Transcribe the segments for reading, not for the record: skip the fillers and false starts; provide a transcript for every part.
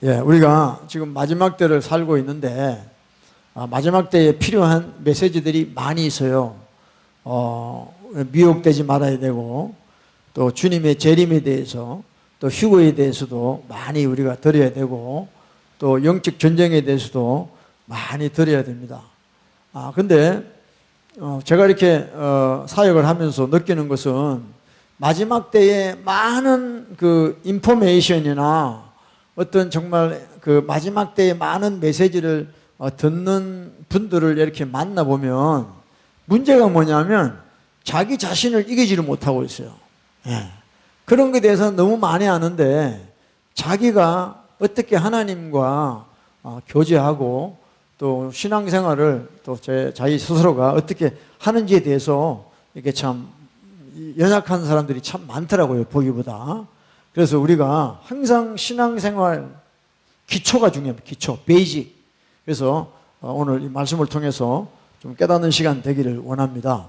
예, 우리가 지금 마지막 때를 살고 있는데 마지막 때에 필요한 메시지들이 많이 있어요. 미혹되지 말아야 되고, 또 주님의 재림에 대해서, 또 휴거에 대해서도 많이 우리가 들어야 되고, 또 영적 전쟁에 대해서도 많이 들어야 됩니다. 근데 제가 이렇게 사역을 하면서 느끼는 것은 마지막 때에 많은 그 인포메이션이나 어떤 정말 그 마지막 때에 많은 메시지를 듣는 분들을 이렇게 만나보면 문제가 뭐냐면 자기 자신을 이기지를 못하고 있어요. 예. 그런 것에 대해서 너무 많이 아는데 자기가 어떻게 하나님과 교제하고 또 신앙생활을 또 자기 스스로가 어떻게 하는지에 대해서 이게 참 연약한 사람들이 참 많더라고요, 보기보다. 그래서 우리가 항상 신앙생활 기초가 중요합니다. 기초, 베이직. 그래서 오늘 이 말씀을 통해서 좀 깨닫는 시간 되기를 원합니다.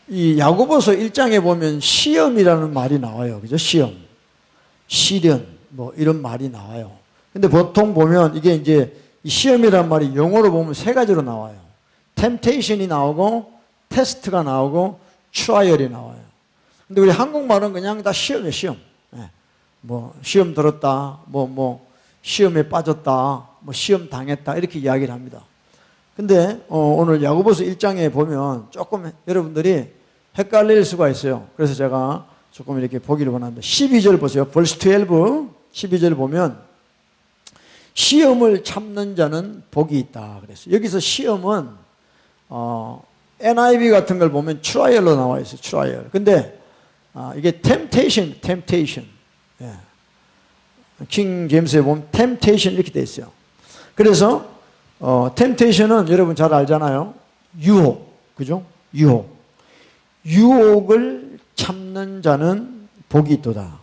이 야고보서 1장에 보면 시험이라는 말이 나와요. 그죠? 시험, 시련, 뭐 이런 말이 나와요. 근데 보통 보면 이게 이제 이 시험이라는 말이 영어로 보면 세 가지로 나와요. 템테이션이 나오고, 테스트가 나오고, 트라이얼이 나와요. 근데 우리 한국말은 그냥 다 시험이에요, 시험. 네. 뭐, 시험 들었다, 시험에 빠졌다, 시험 당했다, 이렇게 이야기를 합니다. 근데, 오늘 야고보서 1장에 보면 조금 여러분들이 헷갈릴 수가 있어요. 그래서 제가 조금 이렇게 보기를 원합니다. 12절 보세요. verse 12, 12절 보면, 시험을 참는 자는 복이 있다. 그랬어요. 여기서 시험은, NIV 같은 걸 보면 트라이얼로 나와 있어요. 트라이얼. 근데 이게 temptation. 예. 킹 제임스에 보면 temptation 이렇게 돼 있어요. 그래서 temptation은 여러분 잘 알잖아요. 유혹, 그죠? 유혹을 참는 자는 복이 있도다.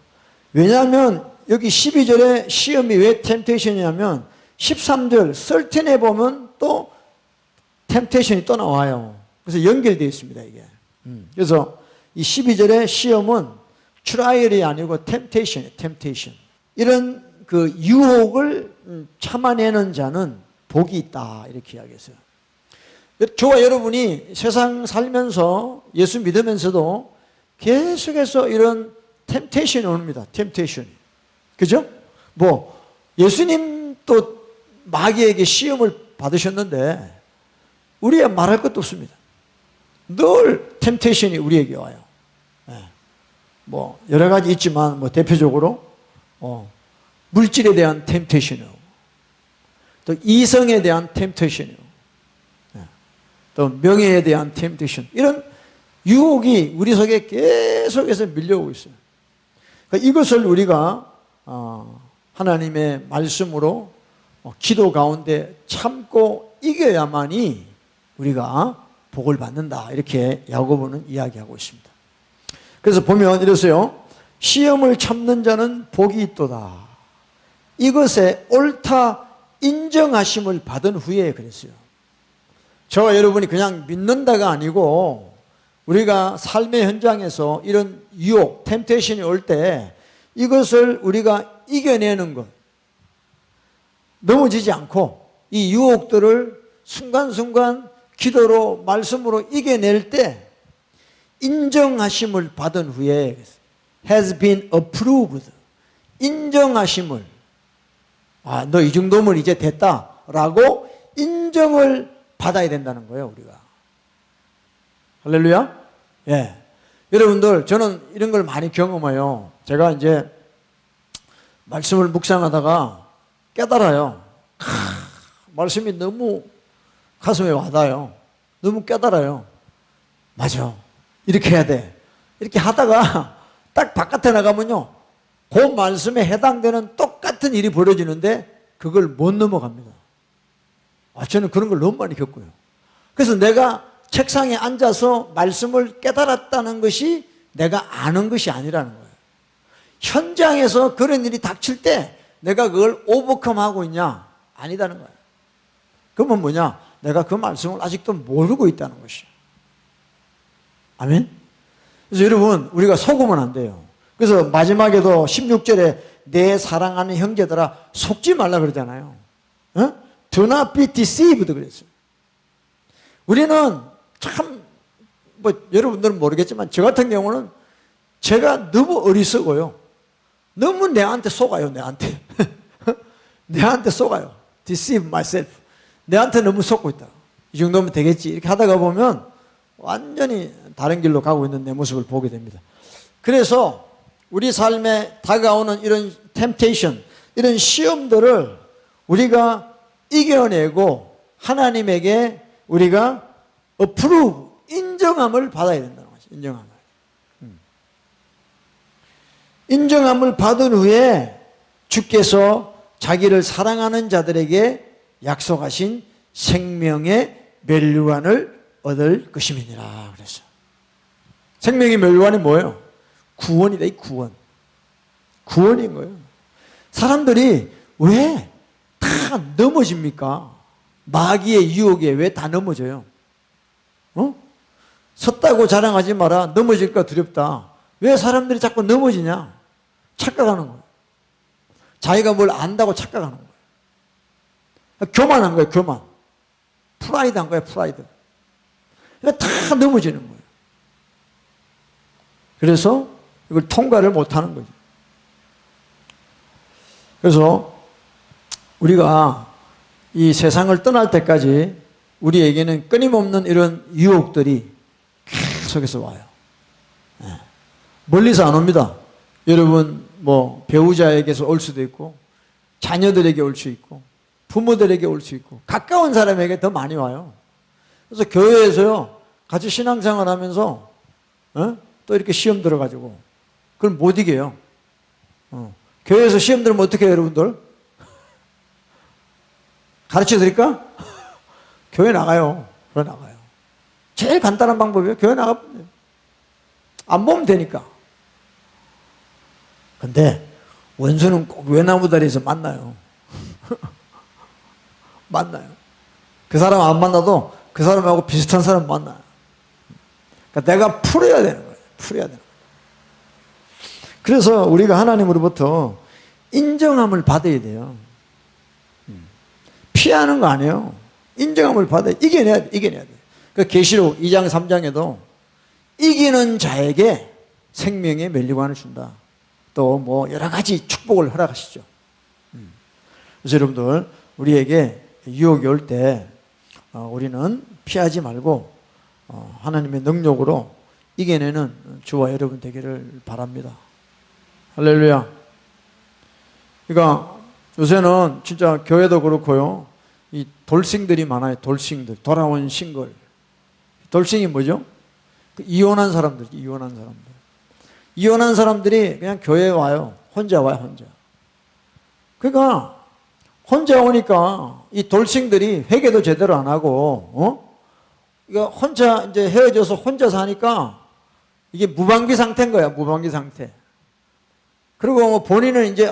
왜냐하면 여기 12절에 시험이 왜 temptation이냐면 13절 13에 보면 또 temptation이 또 나와요. 그래서 연결되어 있습니다, 이게. 그래서 이 12절의 시험은 트라이얼이 아니고 템테이션이에요, 템테이션. 이런 그 유혹을 참아내는 자는 복이 있다, 이렇게 이야기했어요. 저와 여러분이 세상 살면서 예수 믿으면서도 계속해서 이런 템테이션이 옵니다, 템테이션. 그죠? 예수님도 마귀에게 시험을 받으셨는데 우리가 말할 것도 없습니다. 늘 템테이션이 우리에게 와요. 여러 가지 있지만 대표적으로 물질에 대한 템테이션이요, 또 이성에 대한 템테이션이요, 또 명예에 대한 템테이션, 이런 유혹이 우리 속에 계속해서 밀려오고 있어요. 그러니까 이것을 우리가 하나님의 말씀으로 기도 가운데 참고 이겨야만이 우리가 복을 받는다, 이렇게 야고보는 이야기하고 있습니다. 그래서 보면 이랬어요. 시험을 참는 자는 복이 있도다. 이것에 옳다 인정하심을 받은 후에 그랬어요. 저와 여러분이 그냥 믿는다가 아니고 우리가 삶의 현장에서 이런 유혹, 템테이션이 올 때 이것을 우리가 이겨내는 것, 넘어지지 않고 이 유혹들을 순간순간 기도로, 말씀으로 이겨낼 때 인정하심을 받은 후에 has been approved, 인정하심을, 너 이 정도면 이제 됐다라고 인정을 받아야 된다는 거예요, 우리가. 할렐루야? 예. 여러분들, 저는 이런 걸 많이 경험해요. 제가 이제 말씀을 묵상하다가 깨달아요. 말씀이 너무 가슴에 와닿아요. 너무 깨달아요. 맞아, 이렇게 해야 돼. 이렇게 하다가 딱 바깥에 나가면요, 그 말씀에 해당되는 똑같은 일이 벌어지는데 그걸 못 넘어갑니다. 저는 그런 걸 너무 많이 겪어요. 그래서 내가 책상에 앉아서 말씀을 깨달았다는 것이 내가 아는 것이 아니라는 거예요. 현장에서 그런 일이 닥칠 때 내가 그걸 오버컴하고 있냐? 아니다는 거예요. 그러면 뭐냐? 내가 그 말씀을 아직도 모르고 있다는 것이에요. 아멘? 그래서 여러분, 우리가 속으면 안 돼요. 그래서 마지막에도 16절에 내 사랑하는 형제들아 속지 말라 그러잖아요. 어? Do not be deceived 그랬어요. 우리는 참 여러분들은 모르겠지만 저 같은 경우는 제가 너무 어리석어요. 너무 내한테 속아요. 내한테 속아요. Deceive myself. 내한테 너무 속고 있다. 이 정도면 되겠지. 이렇게 하다가 보면 완전히 다른 길로 가고 있는 내 모습을 보게 됩니다. 그래서 우리 삶에 다가오는 이런 temptation, 이런 시험들을 우리가 이겨내고 하나님에게 우리가 approve, 인정함을 받아야 된다는 거죠. 인정함을 받은 후에 주께서 자기를 사랑하는 자들에게 약속하신 생명의 면류관을 얻을 것임이니라 그랬어요. 생명의 면류관이 뭐예요? 구원이다. 이 구원. 구원인 거예요. 사람들이 왜 다 넘어집니까? 마귀의 유혹에 왜 다 넘어져요? 섰다고 자랑하지 마라. 넘어질까 두렵다. 왜 사람들이 자꾸 넘어지냐? 착각하는 거예요. 자기가 뭘 안다고 착각하는 거예요. 교만한 거예요. 교만. 프라이드한 거예요. 프라이드. 그러니까 다 넘어지는 거예요. 그래서 이걸 통과를 못하는 거죠. 그래서 우리가 이 세상을 떠날 때까지 우리에게는 끊임없는 이런 유혹들이 계속해서 와요. 멀리서 안 옵니다. 여러분 뭐 배우자에게서 올 수도 있고 자녀들에게 올 수 있고 부모들에게 올 수 있고 가까운 사람에게 더 많이 와요. 그래서 교회에서요 같이 신앙생활 하면서 또 이렇게 시험 들어가지고 그걸 못 이겨요. 교회에서 시험 들으면 어떻게 해요 여러분들? 가르쳐 드릴까? 교회 나가요. 교회 나가요. 제일 간단한 방법이에요. 교회 나가면 돼요. 안 보면 되니까. 근데 원수는 꼭 외나무다리에서 만나요. 만나요. 그 사람 안 만나도 그 사람하고 비슷한 사람 만나요. 그러니까 내가 풀어야 되는 거예요. 풀어야 되는 거예요. 그래서 우리가 하나님으로부터 인정함을 받아야 돼요. 피하는 거 아니에요. 인정함을 받아야 돼. 이겨내야 돼. 이겨내야 돼. 그 계시록 2장 3장에도 이기는 자에게 생명의 면류관을 준다. 또 뭐 여러 가지 축복을 허락하시죠. 그래서 여러분들 우리에게 유혹이 올 때 우리는 피하지 말고 하나님의 능력으로 이겨내는 저와 여러분 되기를 바랍니다. 할렐루야. 그러니까 요새는 진짜 교회도 그렇고요. 이 돌싱들이 많아요. 돌싱들. 돌아온 싱글. 돌싱이 뭐죠? 이혼한 사람들. 이혼한 사람들. 이혼한 사람들이 그냥 교회에 와요. 혼자 와요. 혼자. 그러니까 혼자 오니까 이 돌싱들이 회개도 제대로 안 하고 이거 혼자 이제 헤어져서 혼자 사니까 이게 무방비 상태인 거야. 무방비 상태. 그리고 뭐 본인은 이제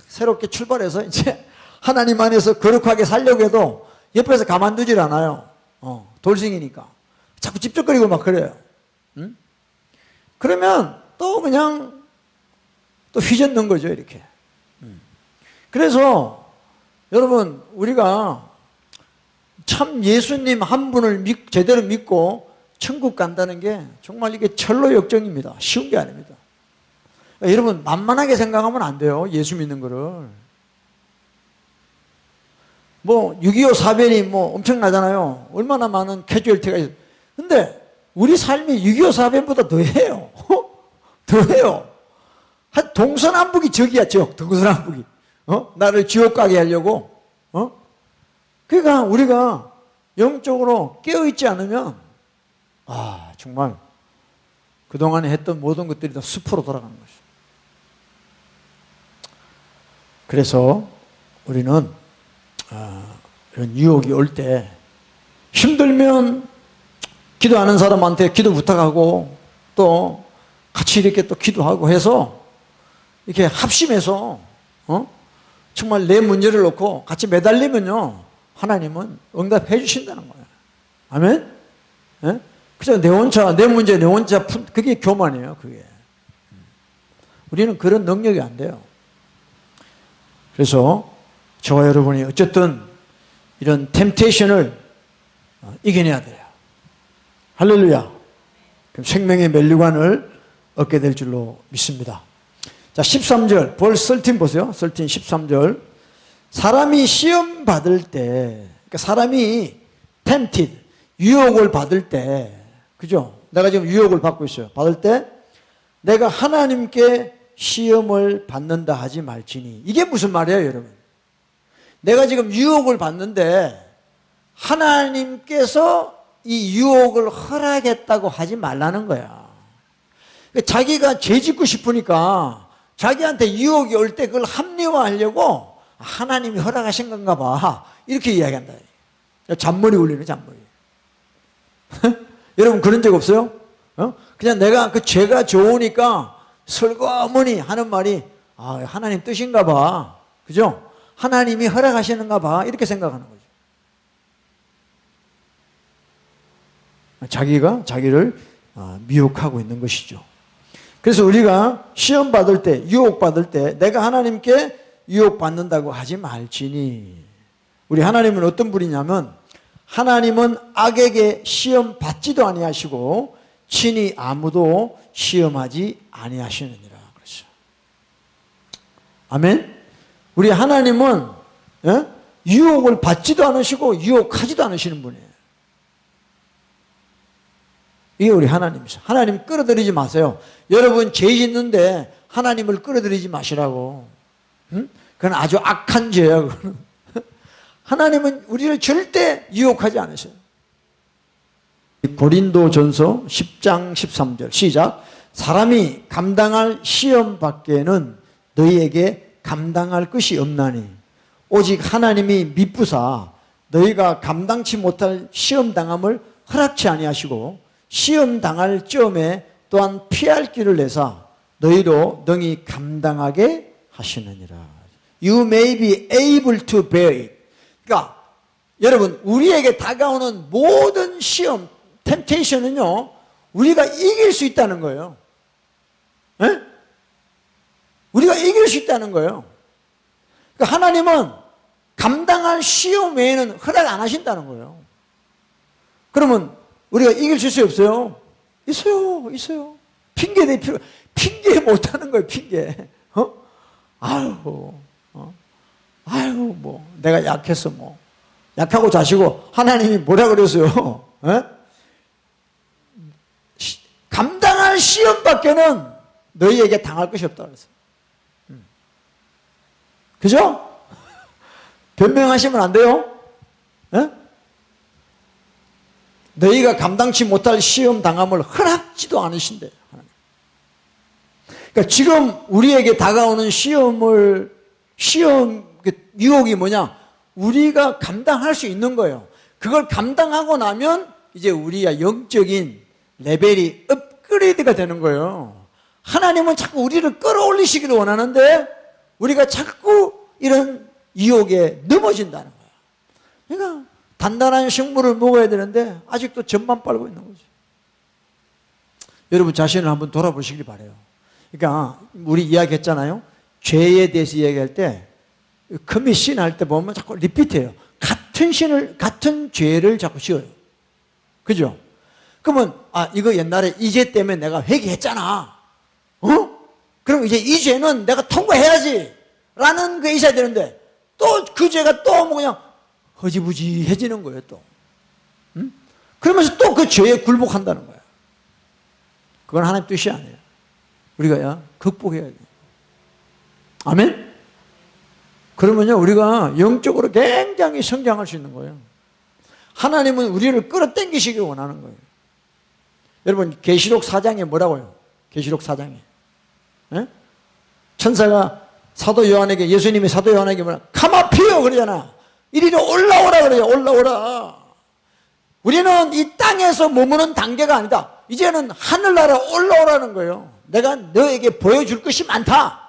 새롭게 출발해서 이제 하나님 안에서 거룩하게 살려고 해도 옆에서 가만두질 않아요. 돌싱이니까. 자꾸 찝쩍거리고 막 그래요. 응? 그러면 또 그냥 또 휘젓는 거죠, 이렇게. 그래서 여러분, 우리가 참 예수님 한 분을 제대로 믿고 천국 간다는 게 정말 이게 철로 역정입니다. 쉬운 게 아닙니다. 그러니까 여러분, 만만하게 생각하면 안 돼요. 예수 믿는 거를. 뭐, 6.25 사변이 뭐 엄청나잖아요. 얼마나 많은 캐주얼티가 있어요. 근데 우리 삶이 6.25 사변보다 더해요. 더해요. 동서남북이 적이야, 적. 동서남북이. 나를 지옥 가게 하려고. 그러니까 우리가 영적으로 깨어있지 않으면, 정말 그동안에 했던 모든 것들이 다 숲으로 돌아가는 것이죠. 그래서 우리는 이런 유혹이 올 때 힘들면 기도하는 사람한테 기도 부탁하고 또 같이 이렇게 또 기도하고 해서 이렇게 합심해서 정말 내 문제를 놓고 같이 매달리면요 하나님은 응답해 주신다는 거예요. 아멘? 예? 그죠? 내 혼자 내 문제 내 혼자 그게 교만이에요. 그게 우리는 그런 능력이 안 돼요. 그래서 저와 여러분이 어쨌든 이런 템테이션을 이겨내야 돼요. 할렐루야. 그럼 생명의 면류관을 얻게 될 줄로 믿습니다. 자, 13절, 벌 13 보세요. 13, 13절. 사람이 시험 받을 때, 그러니까 사람이 tempted, 유혹을 받을 때, 그죠? 내가 지금 유혹을 받고 있어요. 받을 때, 내가 하나님께 시험을 받는다 하지 말지니. 이게 무슨 말이에요, 여러분? 내가 지금 유혹을 받는데, 하나님께서 이 유혹을 허락했다고 하지 말라는 거야. 자기가 죄 짓고 싶으니까 자기한테 유혹이 올 때 그걸 합리화하려고 하나님이 허락하신 건가 봐. 이렇게 이야기한다. 잔머리 울리는 잔머리. 여러분 그런 적 없어요? 그냥 내가 그 죄가 좋으니까 설거머니 하는 말이 하나님 뜻인가 봐. 그죠? 하나님이 허락하시는가 봐. 이렇게 생각하는 거죠. 자기가 자기를 미혹하고 있는 것이죠. 그래서 우리가 시험 받을 때, 유혹 받을 때 내가 하나님께 유혹 받는다고 하지 말지니. 우리 하나님은 어떤 분이냐면 하나님은 악에게 시험 받지도 아니하시고 친히 아무도 시험하지 아니하시느니라. 그렇죠. 아멘. 우리 하나님은 유혹을 받지도 않으시고 유혹하지도 않으시는 분이에요. 이게 우리 하나님이죠. 하나님 끌어들이지 마세요. 여러분 죄 짓는데 하나님을 끌어들이지 마시라고. 응? 그건 아주 악한 죄야. 그거는. 하나님은 우리를 절대 유혹하지 않으셔요. 고린도전서 10장 13절 시작. 사람이 감당할 시험 밖에는 너희에게 감당할 것이 없나니 오직 하나님이 미쁘사 너희가 감당치 못할 시험 당함을 허락치 아니하시고 시험 당할 쯤에 또한 피할 길을 내사 너희로 능히 감당하게 하시느니라. You may be able to bear it. 그러니까 여러분 우리에게 다가오는 모든 시험, 템테이션은요 우리가 이길 수 있다는 거예요. 에? 우리가 이길 수 있다는 거예요. 그러니까 하나님은 감당할 시험 외에는 허락 안 하신다는 거예요. 그러면 우리가 이길 수 있어요, 없어요? 있어요. 핑계 못하는 거예요, 핑계. 아유, 내가 약해서 약하고 자시고, 하나님이 뭐라 그랬어요? 감당할 시험밖에는 너희에게 당할 것이 없다 그랬어요. 그죠? 변명하시면 안 돼요? 너희가 감당치 못할 시험 당함을 허락지도 않으신대요. 그러니까 지금 우리에게 다가오는 유혹이 뭐냐? 우리가 감당할 수 있는 거예요. 그걸 감당하고 나면 이제 우리의 영적인 레벨이 업그레이드가 되는 거예요. 하나님은 자꾸 우리를 끌어올리시기를 원하는데 우리가 자꾸 이런 유혹에 넘어진다는 거예요. 그러니까 단단한 식물을 먹어야 되는데 아직도 젖만 빨고 있는 거죠. 여러분 자신을 한번 돌아보시길 바라요. 그러니까 우리 이야기했잖아요. 죄에 대해서 이야기할 때 커밋신 할 때 보면 자꾸 리피트해요. 같은 죄를 자꾸 지어요. 그죠? 그러면 이거 옛날에 이 죄 때문에 내가 회개했잖아. 그럼 이제 이 죄는 내가 통과해야지 라는 게 있어야 되는데 또 그 죄가 또 그냥 허지부지해지는 거예요, 또. 그러면서 또 그 죄에 굴복한다는 거예요. 그건 하나님 뜻이 아니에요. 우리가 극복해야 돼요. 아멘? 그러면요, 우리가 영적으로 굉장히 성장할 수 있는 거예요. 하나님은 우리를 끌어당기시길 원하는 거예요. 여러분, 계시록 4장에 뭐라고요? 계시록 4장에. 천사가 사도 요한에게, 예수님이 사도 요한에게 뭐라? 카마피어 그러잖아. 이리로 올라오라 그래요. 올라오라. 우리는 이 땅에서 머무는 단계가 아니다. 이제는 하늘나라 올라오라는 거예요. 내가 너에게 보여줄 것이 많다.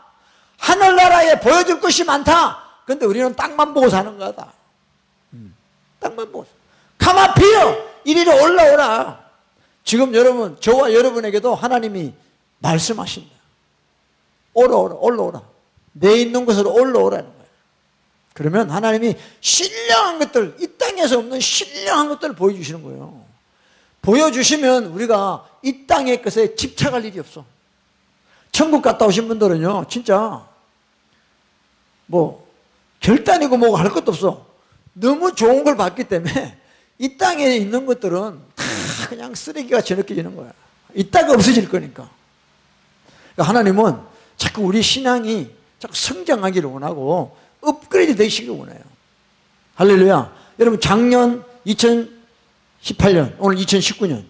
하늘나라에 보여줄 것이 많다. 그런데 우리는 땅만 보고 사는 거다. 땅만 보고. 카마피어 이리로 올라오라. 지금 여러분, 저와 여러분에게도 하나님이 말씀하신다. 올라오라. 내 있는 곳으로 올라오라는 거예요. 그러면 하나님이 신령한 것들, 이 땅에서 없는 신령한 것들을 보여주시는 거예요. 보여주시면 우리가 이 땅의 것에 집착할 일이 없어. 천국 갔다 오신 분들은요, 진짜 뭐 결단이고 뭐고 할 것도 없어. 너무 좋은 걸 봤기 때문에 이 땅에 있는 것들은 다 그냥 쓰레기같이 느껴지는 거야. 이따가 없어질 거니까. 그러니까 하나님은 자꾸 우리 신앙이 자꾸 성장하기를 원하고 업그레이드 되시기를 원해요. 할렐루야. 여러분, 작년 2018년, 오늘 2019년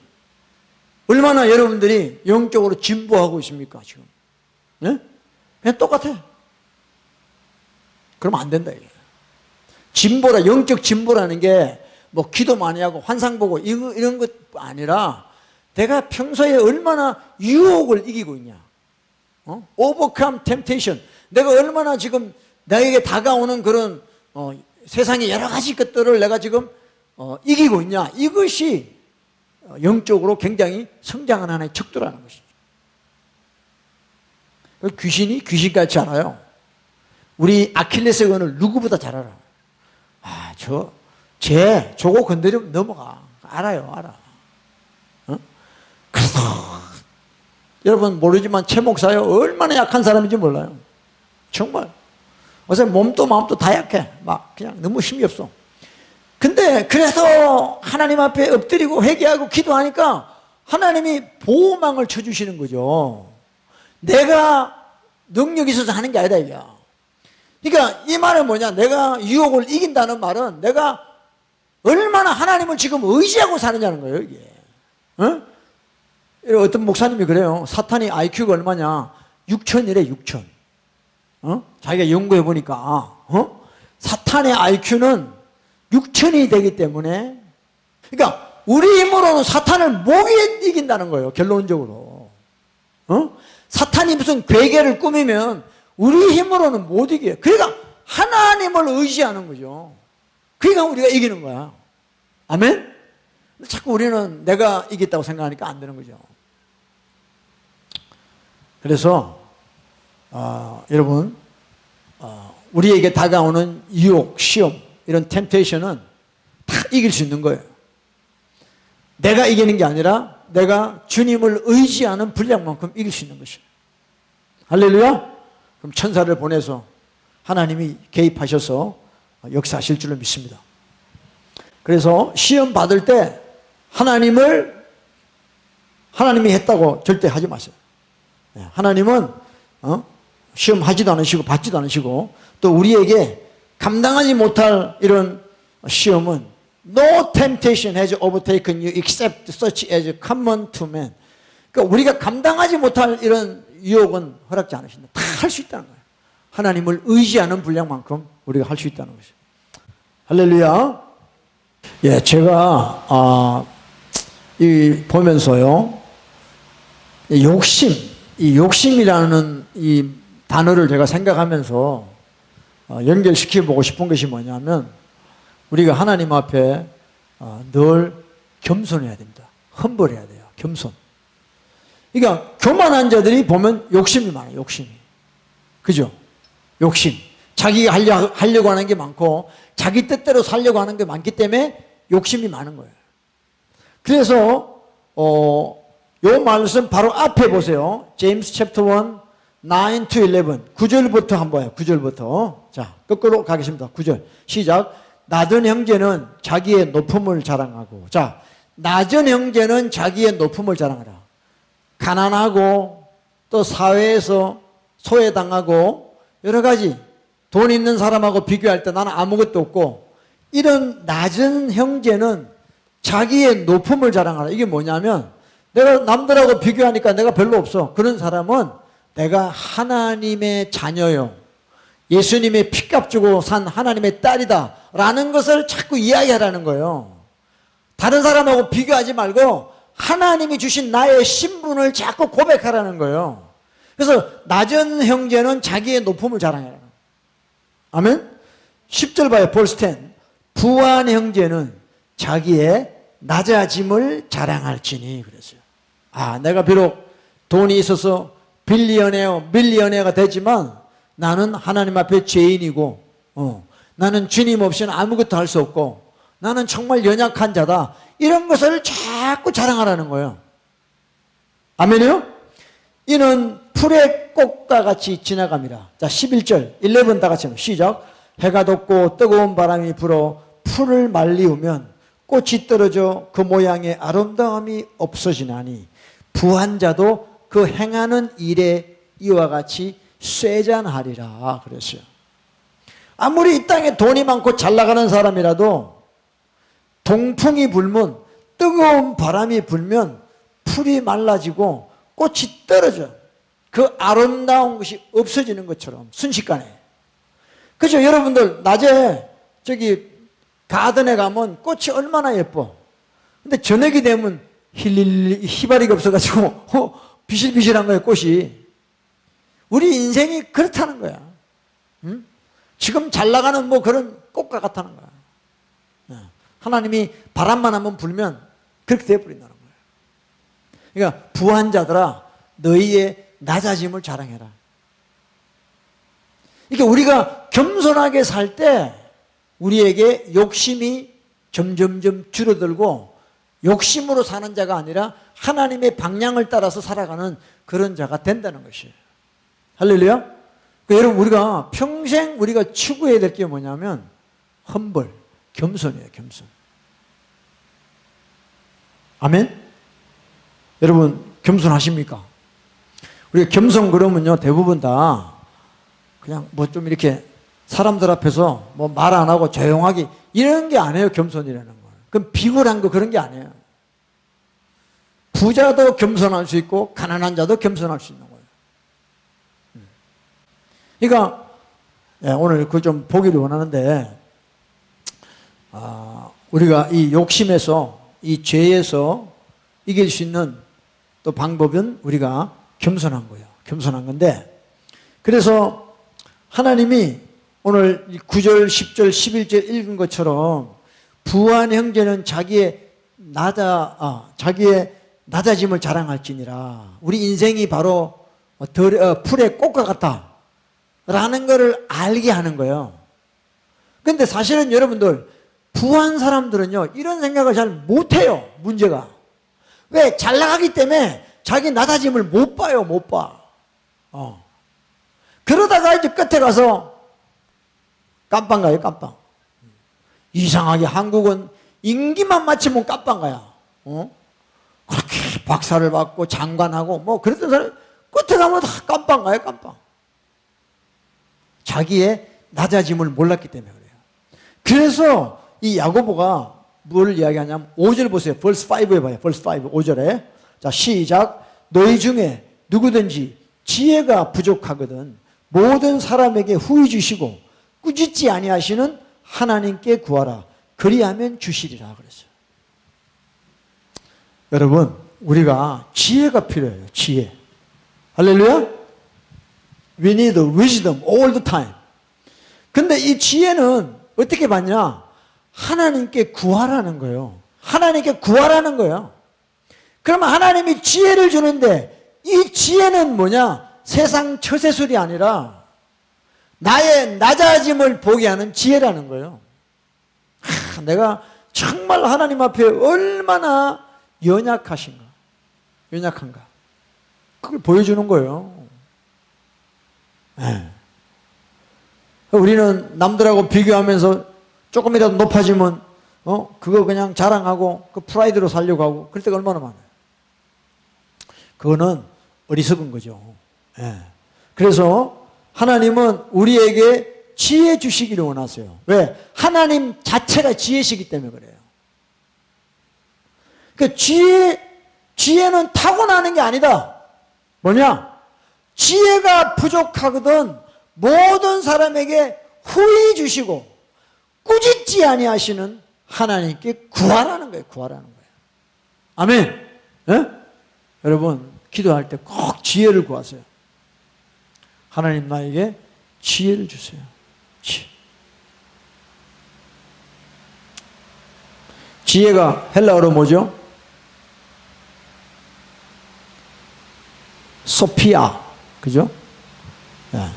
얼마나 여러분들이 영적으로 진보하고 있습니까 지금? 네? 그냥 똑같아. 그러면 안 된다 이게. 진보라, 영적 진보라는 게 뭐 기도 많이 하고 환상 보고 이런 것 아니라 내가 평소에 얼마나 유혹을 이기고 있냐. Overcome temptation. 내가 얼마나 지금 나에게 다가오는 그런 세상의 여러 가지 것들을 내가 지금 이기고 있냐. 이것이 영적으로 굉장히 성장하는 하나의 척도라는 것이죠. 귀신이 귀신같이 알아요. 우리 아킬레스건을 누구보다 잘 알아. 저거 건드리면 넘어가. 알아요, 알아. 그래서 여러분 모르지만 최 목사요 얼마나 약한 사람인지 몰라요. 정말 어제 몸도 마음도 다 약해. 막 그냥 너무 힘이 없어. 근데 그래서 하나님 앞에 엎드리고 회개하고 기도하니까 하나님이 보호망을 쳐주시는 거죠. 내가 능력이 있어서 하는 게 아니다 이게. 그러니까 이 말은 뭐냐, 내가 유혹을 이긴다는 말은 내가 얼마나 하나님을 지금 의지하고 사느냐는 거예요 이게. 어떤 목사님이 그래요. 사탄이 IQ가 얼마냐? 6천이래 6천. 자기가 연구해 보니까 사탄의 IQ는 6천이 되기 때문에, 그러니까 우리 힘으로는 사탄을 못 이긴다는 거예요 결론적으로. 사탄이 무슨 괴계를 꾸미면 우리 힘으로는 못 이겨요. 그러니까 하나님을 의지하는 거죠. 그러니까 우리가 이기는 거야. 아멘? 자꾸 우리는 내가 이겼다고 생각하니까 안 되는 거죠. 그래서 여러분, 우리에게 다가오는 유혹, 시험, 이런 템테이션은 다 이길 수 있는 거예요. 내가 이기는 게 아니라 내가 주님을 의지하는 분량만큼 이길 수 있는 것이에요. 할렐루야. 그럼 천사를 보내서 하나님이 개입하셔서 역사하실 줄로 믿습니다. 그래서 시험 받을 때 하나님이 했다고 절대 하지 마세요. 하나님은 시험하지도 않으시고 받지도 않으시고, 또 우리에게 감당하지 못할 이런 시험은 No temptation has overtaken you except such as common to man. 그러니까 우리가 감당하지 못할 이런 유혹은 허락지 않으신다. 다 할 수 있다는 거예요. 하나님을 의지하는 분량만큼 우리가 할 수 있다는 것이죠. 할렐루야. 예, 제가 보면서요, 이 욕심이라는 이 단어를 제가 생각하면서 연결시켜보고 싶은 것이 뭐냐면, 우리가 하나님 앞에 늘 겸손해야 됩니다. 험벌해야 돼요. 겸손. 그러니까 교만한 자들이 보면 욕심이 많아요. 욕심이. 그죠? 욕심. 자기가 하려고 하는 게 많고 자기 뜻대로 살려고 하는 게 많기 때문에 욕심이 많은 거예요. 그래서 요 말씀 바로 앞에 보세요. 제임스 챕터 1 9 to 11. 9절부터 한번 봐요. 9절부터. 자, 거꾸로 가겠습니다. 9절. 시작. 낮은 형제는 자기의 높음을 자랑하고. 자, 낮은 형제는 자기의 높음을 자랑하라. 가난하고 또 사회에서 소외당하고 여러 가지 돈 있는 사람하고 비교할 때 나는 아무것도 없고, 이런 낮은 형제는 자기의 높음을 자랑하라. 이게 뭐냐면 내가 남들하고 비교하니까 내가 별로 없어. 그런 사람은 내가 하나님의 자녀요, 예수님의 피값 주고 산 하나님의 딸이다 라는 것을 자꾸 이야기하라는 거예요. 다른 사람하고 비교하지 말고 하나님이 주신 나의 신분을 자꾸 고백하라는 거예요. 그래서 낮은 형제는 자기의 높음을 자랑해라. 아멘? 10절 봐요. 벌스 10. 부한 형제는 자기의 낮아짐을 자랑할지니. 그랬어요. 내가 비록 돈이 있어서 빌리어네어, 밀리어네어가 되지만 나는 하나님 앞에 죄인이고, 나는 주님 없이는 아무것도 할 수 없고 나는 정말 연약한 자다. 이런 것을 자꾸 자랑하라는 거예요. 아멘이요? 이는 풀의 꽃과 같이 지나갑니다. 자, 11절 11 다 같이 시작. 해가 돋고 뜨거운 바람이 불어 풀을 말리우면 꽃이 떨어져 그 모양의 아름다움이 없어지나니 부한 자도 그 행하는 일에 이와 같이 쇠잔하리라 그랬어요. 아무리 이 땅에 돈이 많고 잘 나가는 사람이라도 동풍이 불면, 뜨거운 바람이 불면 풀이 말라지고 꽃이 떨어져. 그 아름다운 것이 없어지는 것처럼 순식간에. 그죠? 여러분들 낮에 저기 가든에 가면 꽃이 얼마나 예뻐. 근데 저녁이 되면 희바리가 없어가지고 비실비실한 거예요, 꽃이. 우리 인생이 그렇다는 거야. 응? 지금 잘 나가는 뭐 그런 꽃과 같다는 거야. 하나님이 바람만 한번 불면 그렇게 되어버린다는 거예요. 그러니까 부한 자들아 너희의 낮아짐을 자랑해라. 그러니까 우리가 겸손하게 살 때 우리에게 욕심이 점점점 줄어들고 욕심으로 사는 자가 아니라 하나님의 방향을 따라서 살아가는 그런 자가 된다는 것이에요. 할렐루야. 그러니까 여러분 우리가 평생 우리가 추구해야 될 게 뭐냐면 험벌, 겸손이에요. 겸손. 아멘? 여러분 겸손하십니까? 우리가 겸손 그러면요 대부분 다 그냥 뭐 좀 이렇게 사람들 앞에서 뭐 말 안 하고 조용하게 이런 게 아니에요. 겸손이라는 건. 그럼 비굴한 거 그런 게 아니에요. 부자도 겸손할 수 있고 가난한 자도 겸손할 수 있는 거예요. 그러니까 오늘 그걸 좀 보기를 원하는데 우리가 이 욕심에서 이 죄에서 이길 수 있는 또 방법은 우리가 겸손한 거예요. 겸손한 건데 그래서 하나님이 오늘 9절, 10절, 11절 읽은 것처럼 부한 형제는 자기의 낮아짐을 자랑할지니라. 우리 인생이 바로 풀의 꽃과 같다 라는 것을 알게 하는 거예요. 근데 사실은 여러분들 부한 사람들은요 이런 생각을 잘 못해요. 문제가 왜? 잘 나가기 때문에 자기 낮아짐을 못 봐요. 못 봐. 그러다가 이제 끝에 가서 깜빵 가요. 깜빵. 이상하게 한국은 임기만 마치면 깜빵 가요. 그렇게 박사를 받고 장관하고 뭐 그랬던 사람 끝에 가면 다 깜빵 가요. 깜빵. 자기의 낮아짐을 몰랐기 때문에 그래요. 그래서 이 야고보가 뭘 이야기하냐면 5절 보세요. verse 5에 봐요. verse 5 5절에 자 시작. 너희 중에 누구든지 지혜가 부족하거든 모든 사람에게 후히 주시고 꾸짖지 아니하시는 하나님께 구하라. 그리하면 주시리라 그랬어요. 여러분 우리가 지혜가 필요해요. 지혜. 할렐루야. We need wisdom all the time. 근데 이 지혜는 어떻게 받냐? 하나님께 구하라는 거예요. 하나님께 구하라는 거예요. 그러면 하나님이 지혜를 주는데 이 지혜는 뭐냐? 세상 처세술이 아니라 나의 낮아짐을 보게 하는 지혜라는 거예요. 내가 정말 하나님 앞에 얼마나 연약한가. 그걸 보여주는 거예요. 네. 우리는 남들하고 비교하면서 조금이라도 높아지면 그거 그냥 자랑하고 그 프라이드로 살려고 하고 그럴 때가 얼마나 많아요. 그거는 어리석은 거죠. 네. 그래서 하나님은 우리에게 지혜 주시기를 원하세요. 왜? 하나님 자체가 지혜시기 때문에 그래요. 그 지혜는 타고나는 게 아니다. 뭐냐? 지혜가 부족하거든 모든 사람에게 후히 주시고 꾸짖지 아니하시는 하나님께 구하라는 거예요. 구하라는 거예요. 아멘. 네? 여러분 기도할 때 꼭 지혜를 구하세요. 하나님 나에게 지혜를 주세요. 지혜가 헬라어로 뭐죠? 소피아. 그죠? 네.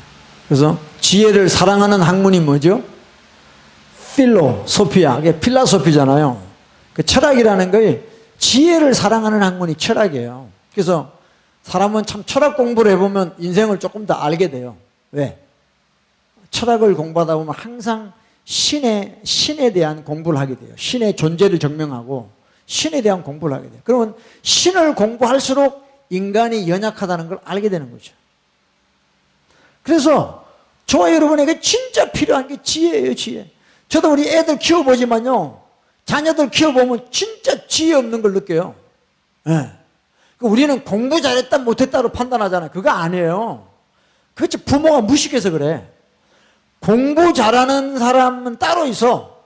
그래서 지혜를 사랑하는 학문이 뭐죠? 필로소피아, 그게 필라소피잖아요. 그 철학이라는 게 지혜를 사랑하는 학문이 철학이에요. 그래서 사람은 참 철학 공부를 해보면 인생을 조금 더 알게 돼요. 왜? 철학을 공부하다 보면 항상 신에 대한 공부를 하게 돼요. 신의 존재를 증명하고 신에 대한 공부를 하게 돼요. 그러면 신을 공부할수록 인간이 연약하다는 걸 알게 되는 거죠. 그래서 저와 여러분에게 진짜 필요한 게 지혜예요, 지혜. 저도 우리 애들 키워보지만요, 자녀들 키워보면 진짜 지혜 없는 걸 느껴요. 네. 우리는 공부 잘했다 못했다로 판단하잖아요. 그거 아니에요. 그렇지, 부모가 무식해서 그래. 공부 잘하는 사람은 따로 있어.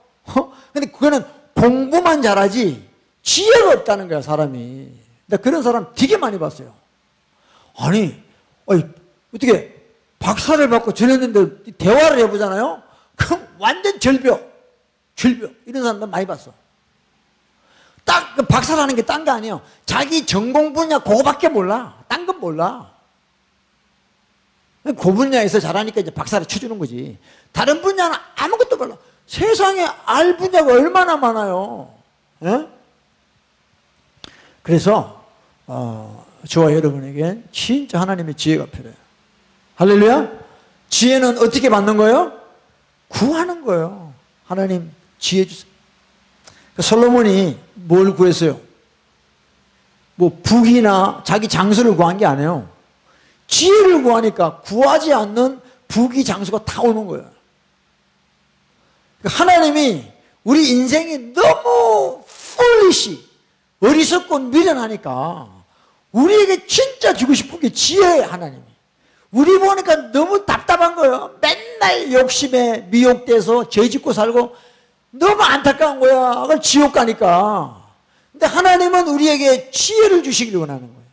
근데 그거는 공부만 잘하지 지혜가 없다는 거야, 사람이. 근데 그런 사람 되게 많이 봤어요. 아니, 어떻게 박사를 받고 저랬는데 대화를 해보잖아요? 그럼 완전 절벽. 이런 사람들 많이 봤어. 딱 그 박사라는 게 딴 거 아니에요. 자기 전공 분야 그거밖에 몰라. 딴 건 몰라. 그 분야에서 잘하니까 이제 박사를 쳐주는 거지. 다른 분야는 아무것도 몰라. 세상에 알 분야가 얼마나 많아요. 예? 그래서 저와 여러분에겐 진짜 하나님의 지혜가 필요해요. 할렐루야. 지혜는 어떻게 받는 거예요? 구하는 거예요. 하나님 지혜 주세요. 솔로몬이 뭘 구했어요? 뭐 북이나 자기 장수를 구한 게 아니에요. 지혜를 구하니까 구하지 않는 북이 장수가 다 오는 거예요. 하나님이 우리 인생이 너무 foolish, 어리석고 미련하니까 우리에게 진짜 주고 싶은 게 지혜예요, 하나님이. 우리 보니까 너무 답답한 거예요. 맨날 욕심에 미혹돼서 죄 짓고 살고 너무 안타까운 거야. 그걸 지옥 가니까. 근데 하나님은 우리에게 지혜를 주시길 원하는 거예요.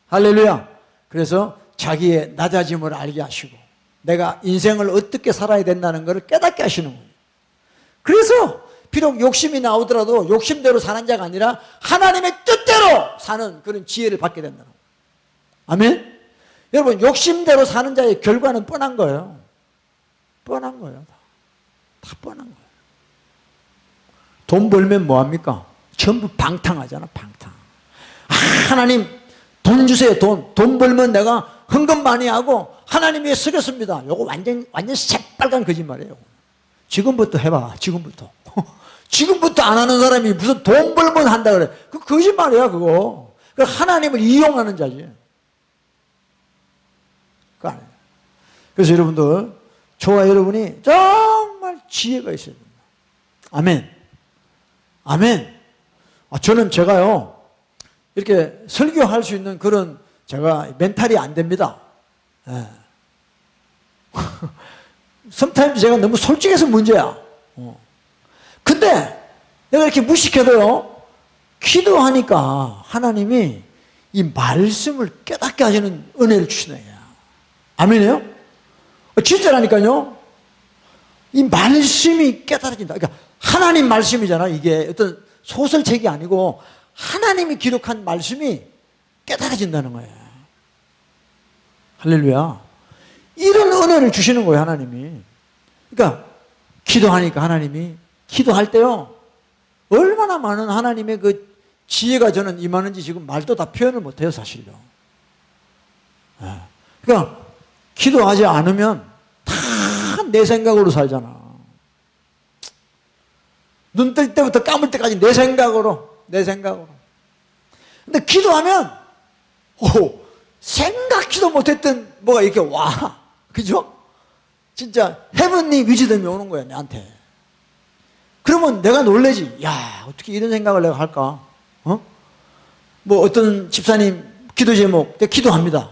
할렐루야. 그래서 자기의 낮아짐을 알게 하시고 내가 인생을 어떻게 살아야 된다는 것을 깨닫게 하시는 거예요. 그래서 비록 욕심이 나오더라도 욕심대로 사는 자가 아니라 하나님의 뜻대로 사는 그런 지혜를 받게 된다는 거예요. 아멘? 여러분, 욕심대로 사는 자의 결과는 뻔한 거예요. 뻔한 거예요. 다 뻔한 거예요. 돈 벌면 뭐합니까? 전부 방탕하잖아, 방탕. 하나님 돈 주세요. 돈 벌면 내가 헌금 많이 하고 하나님 위해 쓰겠습니다. 요거 완전 새빨간 거짓말이에요. 지금부터 해봐. 지금부터 안 하는 사람이 무슨 돈 벌면 한다 그래. 그 거짓말이야, 그거. 그 하나님을 이용하는 자지. 그거 아니에요. 그래서 여러분들, 저와 여러분이 정말 지혜가 있어야 됩니다. 아멘. 아멘. 저는 제가요, 이렇게 설교할 수 있는 그런 제가 멘탈이 안 됩니다. 예. sometimes 제가 너무 솔직해서 문제야. 근데 내가 이렇게 무식해도요, 기도하니까 하나님이 이 말씀을 깨닫게 하시는 은혜를 주시는 거예요. 아멘이에요? 진짜라니까요. 이 말씀이 깨달아진다. 그러니까 하나님 말씀이잖아. 이게 어떤 소설책이 아니고 하나님이 기록한 말씀이 깨달아진다는 거예요. 할렐루야. 이런 은혜를 주시는 거예요, 하나님이. 그러니까 기도하니까 하나님이, 기도할 때요, 얼마나 많은 하나님의 그 지혜가 저는 임하는지 지금 말도 다 표현을 못해요, 사실요. 그러니까 기도하지 않으면 다 내 생각으로 살잖아. 눈 뜰 때부터 감을 때까지 내 생각으로. 근데 기도하면 생각지도 못했던 뭐가 이렇게 와. 그죠? 진짜 헤븐리 위즈덤이 오는 거야, 내한테. 그러면 내가 놀래지. 야, 어떻게 이런 생각을 내가 할까? 뭐 어떤 집사님 기도 제목, 내가 기도합니다.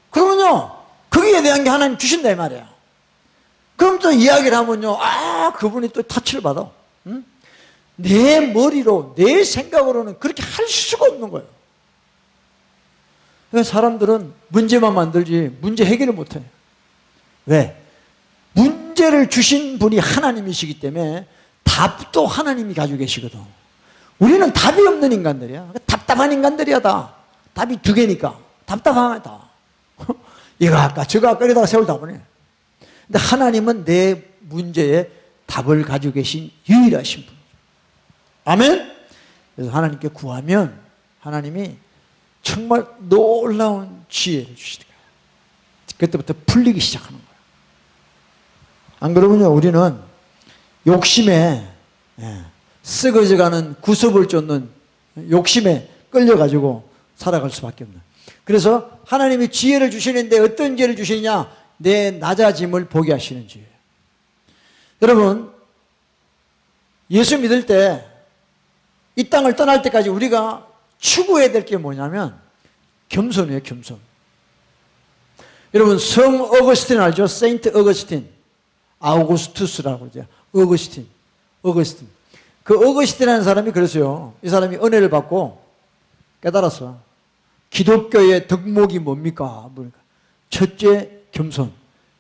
그러면요, 거기에 대한 게 하나님 주신다 이 말이야. 그럼 또 이야기를 하면요, 그분이 또 터치를 받아. 응? 내 머리로, 내 생각으로는 그렇게 할 수가 없는 거예요. 그래서 사람들은 문제만 만들지 문제 해결을 못해. 왜? 문제를 주신 분이 하나님이시기 때문에 답도 하나님이 가지고 계시거든. 우리는 답이 없는 인간들이야. 답답한 인간들이야, 다. 답이 두 개니까. 답답하다. 이거 할까, 저거 할까, 이러다가 세월 다 보내. 근데 하나님은 내 문제에 답을 가지고 계신 유일하신 분. 아멘? 그래서 하나님께 구하면 하나님이 정말 놀라운 지혜를 주시는 거예요. 그때부터 풀리기 시작하는 거예요. 안 그러면요, 우리는 욕심에 썩어져가는 구습을 쫓는 욕심에 끌려가지고 살아갈 수밖에 없는. 그래서 하나님이 지혜를 주시는데 어떤 지혜를 주시느냐? 내 낮아짐을 보게 하시는 지혜예요. 여러분, 예수 믿을 때 이 땅을 떠날 때까지 우리가 추구해야 될 게 뭐냐면 겸손이에요, 겸손. 여러분, 성 어거스틴 알죠? 세인트 어거스틴. 아우구스투스라고 그러죠. 어거스틴. 그 어거스틴이라는 사람이 그랬어요. 이 사람이 은혜를 받고 깨달았어. 기독교의 덕목이 뭡니까? 그러니까 첫째 겸손,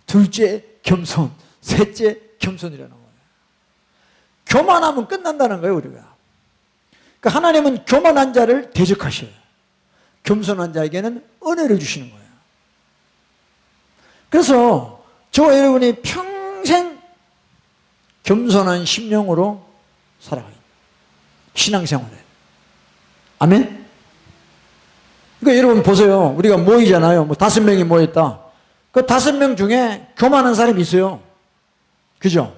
둘째 겸손, 셋째 겸손이라는 거예요. 교만하면 끝난다는 거예요, 우리가. 그러니까 하나님은 교만한 자를 대적하셔요. 겸손한 자에게는 은혜를 주시는 거예요. 그래서 저와 여러분이 평생 겸손한 심령으로 살아가요. 신앙생활에. 아멘? 그러니까 여러분 보세요. 우리가 모이잖아요. 뭐 5명이 모였다. 그 5명 중에 교만한 사람이 있어요. 그죠?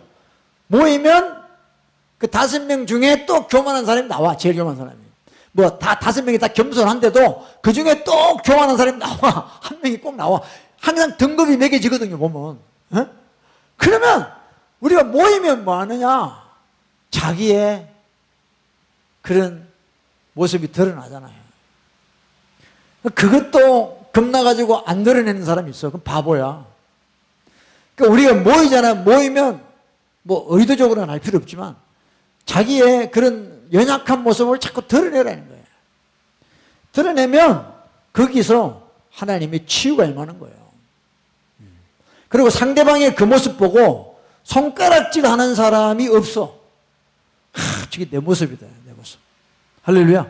모이면 그 5명 중에 또 교만한 사람이 나와. 제일 교만한 사람이. 뭐 다 5명이 다 겸손한데도 그 중에 또 교만한 사람이 나와. 한 명이 꼭 나와. 항상 등급이 매겨지거든요, 보면. 에? 그러면 우리가 모이면 뭐 하느냐? 자기의 그런 모습이 드러나잖아요. 그것도 겁나가지고 안 드러내는 사람이 있어. 그럼 바보야. 그러니까 우리가 모이잖아요. 모이면 뭐 의도적으로는 할 필요 없지만 자기의 그런 연약한 모습을 자꾸 드러내라는 거예요. 드러내면 거기서 하나님의 치유가 임하는 거예요. 그리고 상대방의 그 모습 보고 손가락질 하는 사람이 없어. 저게 내 모습이다, 내 모습. 할렐루야.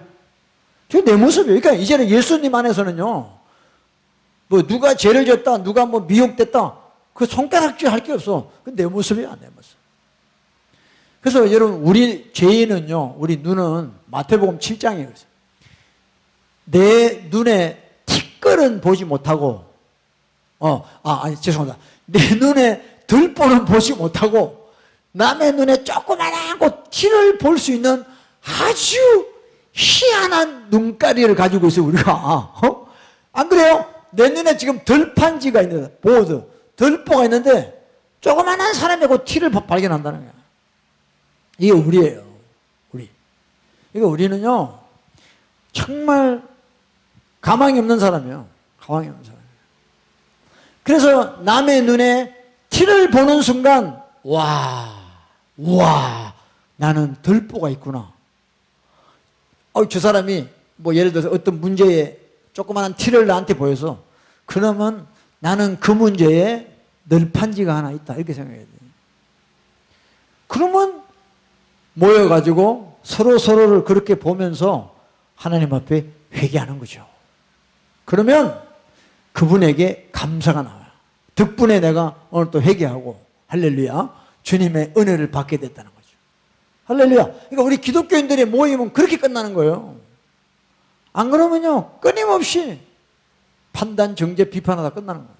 저게 내 모습이에요. 그러니까 이제는 예수님 안에서는요, 뭐 누가 죄를 졌다, 누가 뭐 미혹됐다, 그 손가락질 할 게 없어. 그 내 모습이야, 내 모습. 그래서 여러분, 우리 죄인은요, 우리 눈은 마태복음 7장에 그랬어요. 내 눈에 티끌은 보지 못하고, 죄송합니다. 내 눈에 들보는 보지 못하고, 남의 눈에 조그만한 티를 볼 수 있는 아주 희한한 눈가리를 가지고 있어요, 우리가. 안 그래요? 내 눈에 지금 들판지가 있는데, 보드, 들보가 있는데, 조그만한 사람이 그 티를 발견한다는 거야. 이게 우리예요, 우리. 그러니까 우리는요, 정말 가망이 없는 사람이에요. 가망이 없는 사람. 그래서 남의 눈에 티를 보는 순간, 우와, 나는 들보가 있구나. 저 사람이 뭐 예를 들어서 어떤 문제에 조그마한 티를 나한테 보여서, 그러면 나는 그 문제에 널판지가 하나 있다. 이렇게 생각해야 돼요. 그러면 모여가지고 서로를 그렇게 보면서 하나님 앞에 회개하는 거죠. 그러면 그분에게 감사가 나와요. 덕분에 내가 오늘 또 회개하고, 할렐루야, 주님의 은혜를 받게 됐다는 거죠. 할렐루야. 그러니까 우리 기독교인들의 모임은 그렇게 끝나는 거예요. 안 그러면요, 끊임없이 판단, 정죄, 비판하다 끝나는 거예요.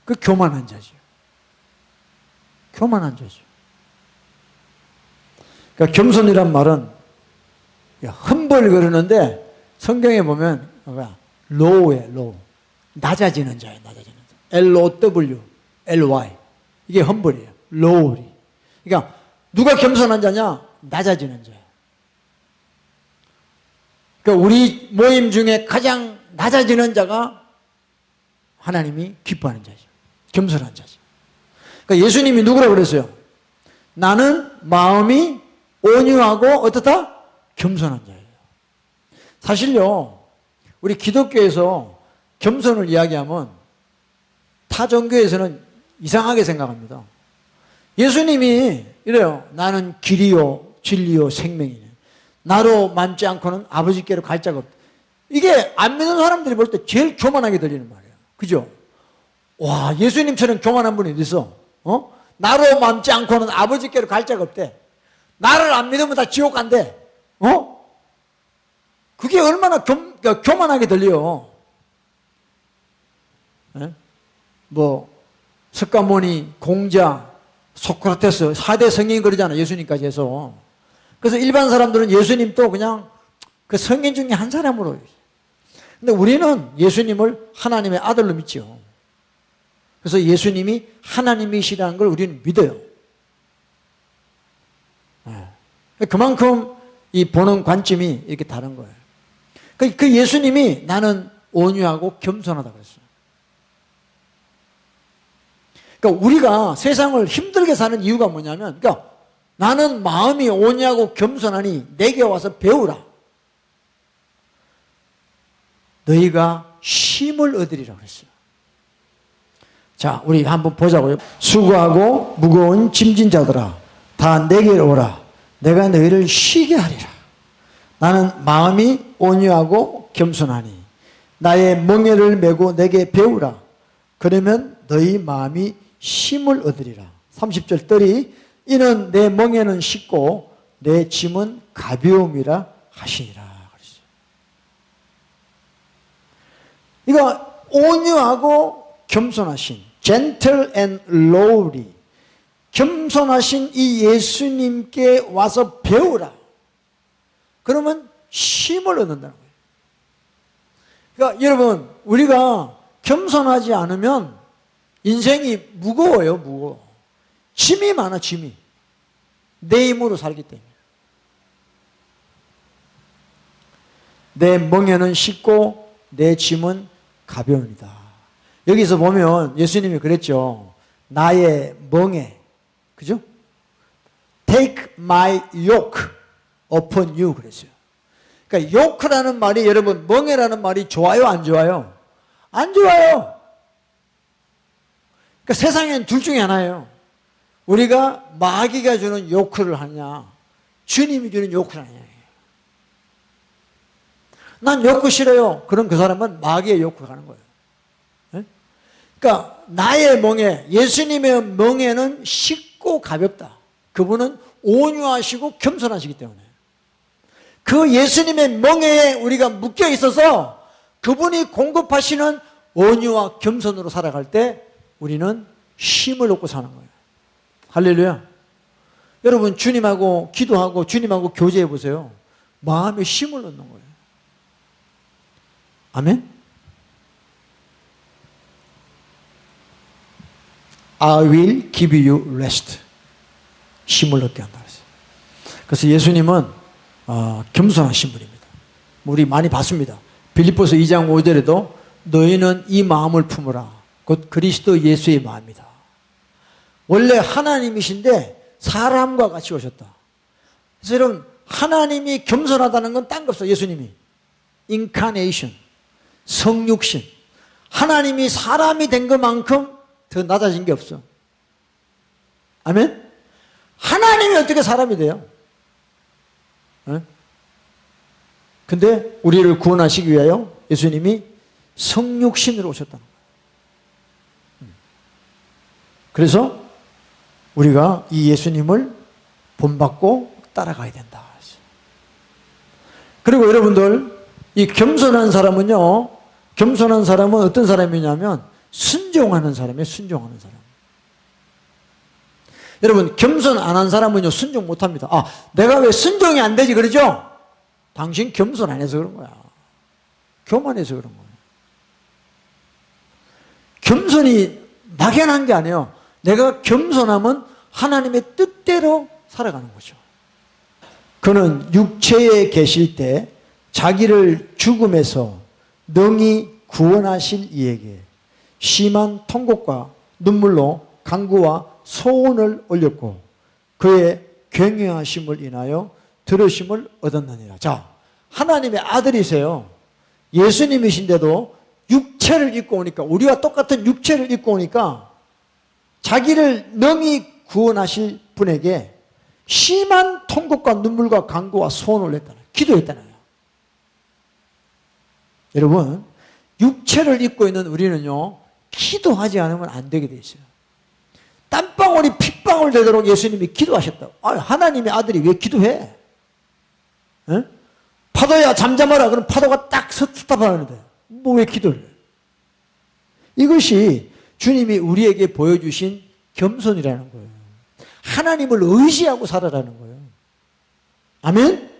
그 교만한 자죠. 교만한 자죠. 그러니까 겸손이란 말은 흠벌 거르는데 성경에 보면 low에 low. 낮아지는 자예요, 낮아지는 자. L-O-W-L-Y. 이게 흠벌이에요. lowly. 그러니까 누가 겸손한 자냐? 낮아지는 자예요. 그러니까 우리 모임 중에 가장 낮아지는 자가 하나님이 기뻐하는 자죠. 겸손한 자죠. 그러니까 예수님이 누구라고 그랬어요? 나는 마음이 온유하고 어떻다? 겸손한 자예요. 사실요, 우리 기독교에서 겸손을 이야기하면 타 종교에서는 이상하게 생각합니다. 예수님이 이래요. 나는 길이요 진리요 생명이네. 나로 만지 않고는 아버지께로 갈 자가 없다. 이게 안 믿는 사람들이 볼 때 제일 교만하게 들리는 말이에요. 그죠? 와, 예수님처럼 교만한 분이 어디 있어? 나로 맘지 않고는 아버지께로 갈 자가 없대. 나를 안 믿으면 다 지옥 간대. 그게 얼마나 교만하게 들려. 석가모니, 공자, 소크라테스 4대 성인 그러잖아. 예수님까지 해서. 그래서 일반 사람들은 예수님도 그냥 그 성인 중에 한 사람으로. 근데 우리는 예수님을 하나님의 아들로 믿죠. 그래서 예수님이 하나님이시라는 걸 우리는 믿어요. 그만큼 이 보는 관점이 이렇게 다른 거예요. 그 예수님이 나는 온유하고 겸손하다고 그랬어요. 그러니까 우리가 세상을 힘들게 사는 이유가 뭐냐면, 그러니까 나는 마음이 온유하고 겸손하니 내게 와서 배우라. 너희가 쉼을 얻으리라 그랬어요. 자, 우리 한번 보자고요. 수고하고 무거운 짐진 자들아, 다 내게로 오라. 내가 너희를 쉬게 하리라. 나는 마음이 온유하고 겸손하니 나의 멍에를 메고 내게 배우라. 그러면 너희 마음이 쉼을 얻으리라. 30절 떨이 이는 내 멍에는 쉽고 내 짐은 가벼움이라 하시니라. 이거 온유하고 겸손하신 gentle and lowly 겸손하신 이 예수님께 와서 배우라. 그러면 쉼을 얻는다는 거예요. 그러니까 여러분, 우리가 겸손하지 않으면 인생이 무거워요. 무거워. 짐이 많아. 짐이 내 힘으로 살기 때문에. 내 멍에는 쉽고 내 짐은 가벼웁니다. 여기서 보면 예수님이 그랬죠. 나의 멍에, 그죠? Take my yoke upon you 그랬어요. 그러니까 yoke라는 말이, 여러분, 멍에라는 말이 좋아요, 안 좋아요? 안 좋아요. 그러니까 세상엔 둘 중에 하나예요. 우리가 마귀가 주는 요크를 하냐, 주님이 주는 요크를 하냐. 난 요크 싫어요. 그럼 그 사람은 마귀의 요크를 하는 거예요. 네? 그러니까 나의 멍에, 예수님의 멍에는 쉽고 가볍다. 그분은 온유하시고 겸손하시기 때문에. 그 예수님의 멍에에 우리가 묶여 있어서 그분이 공급하시는 온유와 겸손으로 살아갈 때 우리는 쉼을 얻고 사는 거예요. 할렐루야. 여러분, 주님하고 기도하고 주님하고 교제해 보세요. 마음에 쉼을 얻는 거예요. 아멘? I will give you rest. 쉼을 얻게 한다 그랬어요. 그래서 예수님은 겸손하신 분입니다. 우리 많이 봤습니다. 빌립보서 2장 5절에도 너희는 이 마음을 품으라. 곧 그리스도 예수의 마음이다. 원래 하나님이신데 사람과 같이 오셨다. 그래서 여러분, 하나님이 겸손하다는 건 딴 거 없어요. 예수님이 인카네이션, 성육신, 하나님이 사람이 된 것만큼 더 낮아진 게 없어. 아멘? 하나님이 어떻게 사람이 돼요? 근데 우리를 구원하시기 위하여 예수님이 성육신으로 오셨다는 거예요. 그래서 우리가 이 예수님을 본받고 따라가야 된다. 그리고 여러분들, 이 겸손한 사람은요, 겸손한 사람은 어떤 사람이냐면 순종하는 사람이에요. 순종하는 사람. 여러분, 겸손 안 한 사람은요 순종 못합니다. 내가 왜 순종이 안 되지 그러죠? 당신 겸손 안 해서 그런 거야. 교만해서 그런 거예요. 겸손이 막연한 게 아니에요. 내가 겸손하면 하나님의 뜻대로 살아가는 거죠. 그는 육체에 계실 때 자기를 죽음에서 능히 구원하실 이에게 심한 통곡과 눈물로 간구와 소원을 올렸고 그의 경외하심을 인하여 들으심을 얻었느니라. 자, 하나님의 아들이세요. 예수님이신데도 육체를 입고 오니까, 우리와 똑같은 육체를 입고 오니까 자기를 능히 구원하실 분에게 심한 통곡과 눈물과 간구와 소원을 냈다는, 기도했다는. 여러분, 육체를 입고 있는 우리는요 기도하지 않으면 안 되게 돼 있어요. 땀방울이 방울 되도록 예수님이 기도하셨다고. 하나님의 아들이 왜 기도해? 에? 파도야 잠잠하라. 그럼 파도가 딱 스탑하는데 뭐 왜 기도를 해? 이것이 주님이 우리에게 보여주신 겸손이라는 거예요. 하나님을 의지하고 살아라는 거예요. 아멘?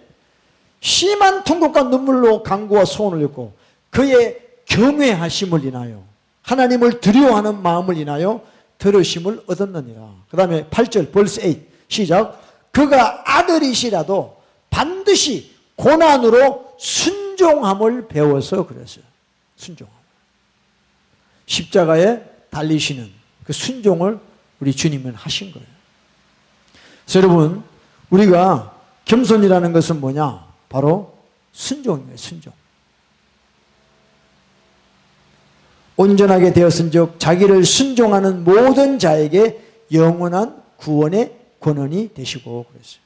심한 통곡과 눈물로 간구와 소원을 읽고 그의 경외하심을 인하여 하나님을 두려워하는 마음을 인하여 들으심을 얻었느니라. 그 다음에 8절 벌스 8 시작. 그가 아들이시라도 반드시 고난으로 순종함을 배워서 그랬어요. 순종함. 십자가에 달리시는 그 순종을 우리 주님은 하신 거예요. 그래서 여러분, 우리가 겸손이라는 것은 뭐냐? 바로 순종이에요. 순종. 온전하게 되었은즉 자기를 순종하는 모든 자에게 영원한 구원의 권한이 되시고 그랬어요.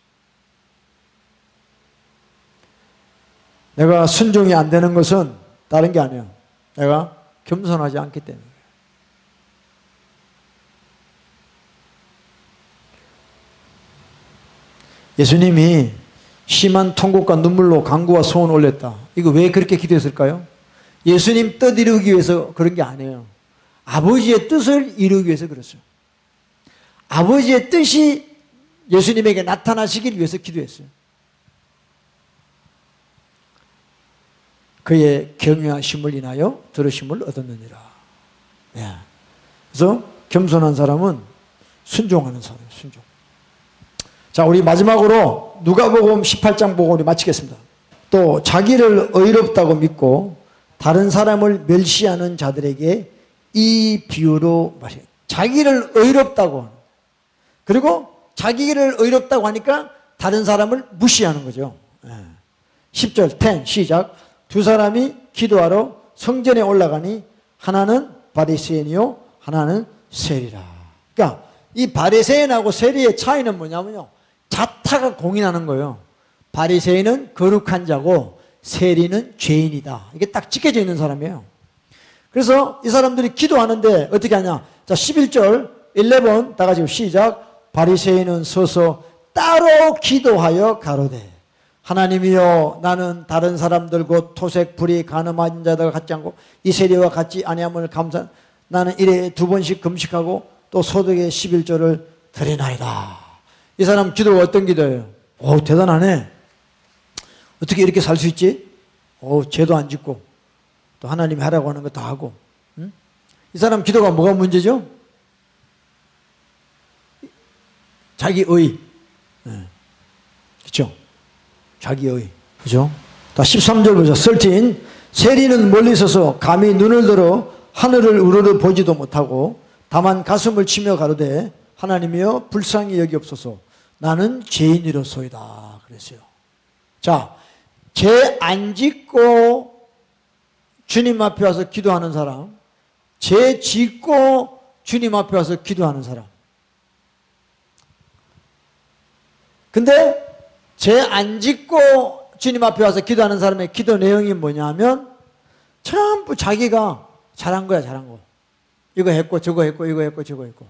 내가 순종이 안 되는 것은 다른 게 아니에요. 내가 겸손하지 않기 때문에. 예수님이 심한 통곡과 눈물로 간구와 소원을 올렸다. 이거 왜 그렇게 기도했을까요? 예수님 뜻 이루기 위해서 그런 게 아니에요. 아버지의 뜻을 이루기 위해서 그랬어요. 아버지의 뜻이 예수님에게 나타나시길 위해서 기도했어요. 그의 경외하심을 인하여 들으심을 얻었느니라. 예. 그래서 겸손한 사람은 순종하는 사람이에요. 순종. 자, 우리 마지막으로 누가복음 18장 보고 우리 마치겠습니다. 또 자기를 의롭다고 믿고 다른 사람을 멸시하는 자들에게 이 비유로 말해요. 자기를 의롭다고. 그리고 자기를 의롭다고 하니까 다른 사람을 무시하는 거죠. 10절 10 시작. 두 사람이 기도하러 성전에 올라가니 하나는 바리새인이요 하나는 세리라. 그러니까 이 바리새인하고 세리의 차이는 뭐냐면요. 자타가 공인하는 거예요. 바리새인은 거룩한 자고 세리는 죄인이다. 이게 딱 찍혀져 있는 사람이에요. 그래서 이 사람들이 기도하는데 어떻게 하냐. 자, 11절 11 다 같이 시작. 바리새인은 서서 따로 기도하여 가로되 하나님이여 나는 다른 사람들 곧 토색 불의 간음한 자들과 같지 않고 이 세리와 같지 아니함을 감사. 나는 일에 2번씩 금식하고 또 소득의 11조를 드리나이다. 이 사람 기도가 어떤 기도예요? 오, 대단하네. 어떻게 이렇게 살 수 있지? 죄도 안 짓고 또 하나님이 하라고 하는 거 다 하고. 응? 이 사람 기도가 뭐가 문제죠? 자기의. 네. 그렇죠? 자기의. 그죠? 다 13절 보죠. 13. 세리는 멀리 서서 감히 눈을 들어 하늘을 우러러 보지도 못하고 다만 가슴을 치며 가로되 하나님이여 불쌍히 여기옵소서 나는 죄인이로소이다 그랬어요. 자, 죄 안 짓고 주님 앞에 와서 기도하는 사람, 죄 짓고 주님 앞에 와서 기도하는 사람. 근데 죄 안 짓고 주님 앞에 와서 기도하는 사람의 기도 내용이 뭐냐면 전부 자기가 잘한 거야, 잘한 거. 이거 했고 저거 했고 이거 했고 저거 했고.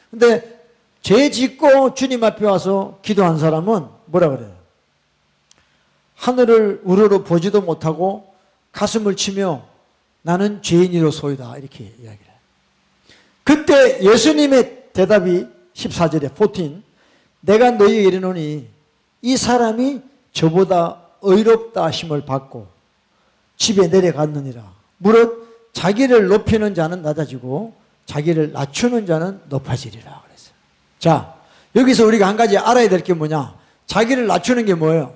근데 죄 짓고 주님 앞에 와서 기도한 사람은 뭐라 그래요? 하늘을 우러러 보지도 못하고 가슴을 치며 나는 죄인이로소이다 이렇게 이야기를 해요. 그때 예수님의 대답이 14절에 14 내가 너희에게 이르노니 이 사람이 저보다 의롭다 하심을 받고 집에 내려갔느니라. 무릇 자기를 높이는 자는 낮아지고 자기를 낮추는 자는 높아지리라 그랬어요. 자, 여기서 우리가 한 가지 알아야 될 게 뭐냐? 자기를 낮추는 게 뭐예요?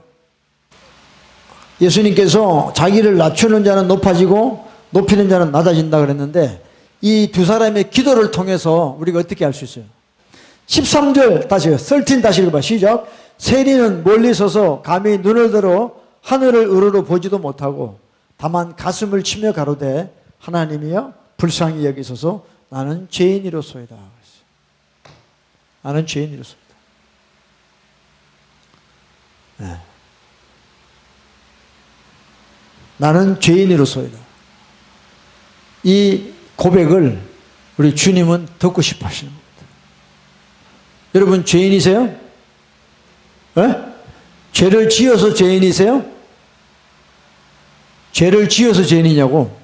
예수님께서 자기를 낮추는 자는 높아지고 높이는 자는 낮아진다 그랬는데 이 두 사람의 기도를 통해서 우리가 어떻게 알 수 있어요? 13절 다시요. 13 다시 읽어봐. 시작. 세리는 멀리 서서 감히 눈을 들어 하늘을 우러러 보지도 못하고 다만 가슴을 치며 가로되 하나님이여 불쌍히 여기소서 나는 죄인이로소이다. 나는 죄인이로소이다. 네. 나는 죄인이로소이다. 이 고백을 우리 주님은 듣고 싶어 하시는 겁니다. 여러분 죄인이세요? 예? 죄를 지어서 죄인이세요? 죄를 지어서 죄인이냐고.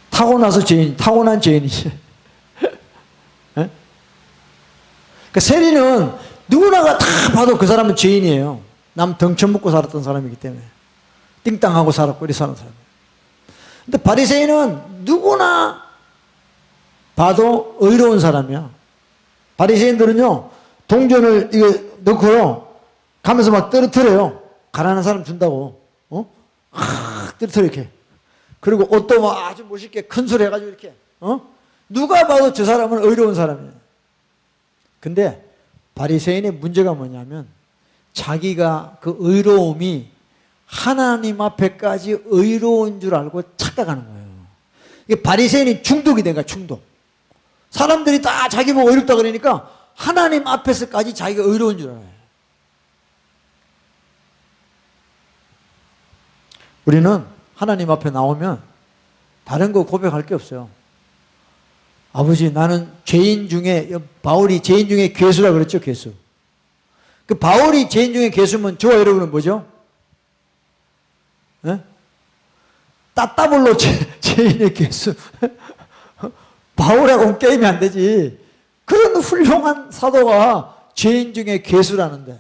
타고나서 죄인, 타고난 죄인이지. 예? 그러니까 세리는 누구나가 다 봐도 그 사람은 죄인이에요. 남 덩쳐 먹고 살았던 사람이기 때문에. 띵땅하고 살았고 이렇게 사는 사람. 근데 바리새인은 누구나 봐도 의로운 사람이야. 바리새인들은요, 동전을 이거 넣고요, 가면서 막 떨어뜨려요. 가난한 사람 준다고. 떨어뜨려, 이렇게. 그리고 옷도 막 아주 멋있게 큰 소리 해가지고 이렇게. 누가 봐도 저 사람은 의로운 사람이에요. 근데 바리새인의 문제가 뭐냐면 자기가 그 의로움이 하나님 앞에까지 의로운 줄 알고 착각하는 거예요. 이게 바리새인이 중독이 된 거야, 중독. 사람들이 다 자기 보고 의롭다 그러니까 하나님 앞에서까지 자기가 의로운 줄 알아요. 우리는 하나님 앞에 나오면 다른 거 고백할 게 없어요. 아버지, 나는 죄인 중에, 바울이 죄인 중에 괴수라 그랬죠, 괴수. 그 바울이 죄인 중에 괴수면 저와 여러분은 뭐죠? 네? 따따블로 죄인의 괴수. 바울하고는 게임이 안 되지. 그런 훌륭한 사도가 죄인 중에 괴수라는데.